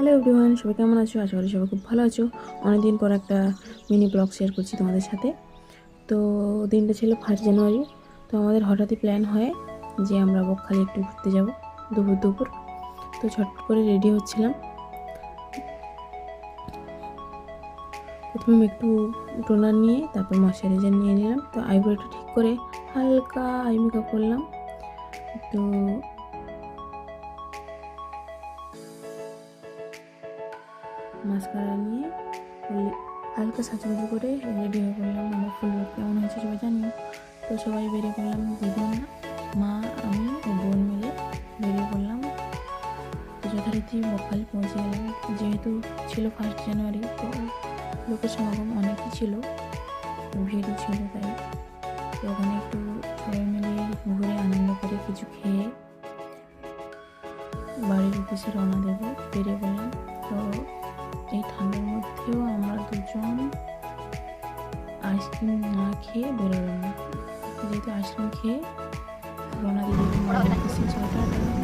Hello everyone, সবাই কেমন আছো? আশা করি সবাই খুব ভালো আছো। অনেকদিন পর একটা মিনি ব্লগ শেয়ার করছি তোমাদের সাথে। তো দিনটা ছিল 1 জানুয়ারি। তো আমাদের হঠাৎই প্ল্যান হয় যে আমরা বকখালি একটু ঘুরতে যাব দুপুর দুপুর। তো ছটফট করে রেডি হচ্ছিলাম। প্রথমে একটু টোনার নিয়ে তারপর ময়শ্চারাইজার নিয়ে নিলাম। তো আইব্রো একটু ঠিক করে হালকা আই মেকআপ করলাম। তো মাস্কারা নিয়ে হালকা সাজুগুজু করে রেডি হয়ে পড়লাম। আমার ফুল লুক কেমন হয়েছে সবাই জানিও। তো সবাই বেরিয়ে পড়লাম, দিদুন, মা, আমি ও বোন মিলে বেরিয়ে পড়লাম। তো যথারীতি বকখালি পৌঁছে গেলাম। যেহেতু ছিল 1 জানুয়ারি, তো লোকের সমাগম অনেকই ছিল, ভিড়ও ছিল, তাই তো ওখানে একটু সবাই মিলে ঘুরে আনন্দ করে কিছু খেয়ে বাড়ির উদ্দেশ্যে রওনা দেবো বেরিয়ে পড়লাম। তো এই ঠান্ডার মধ্যেও আমরা দুজন আইসক্রিম না খেয়ে বেরোলাম না, যেহেতু আইসক্রিম খেয়ে রওনা দিয়ে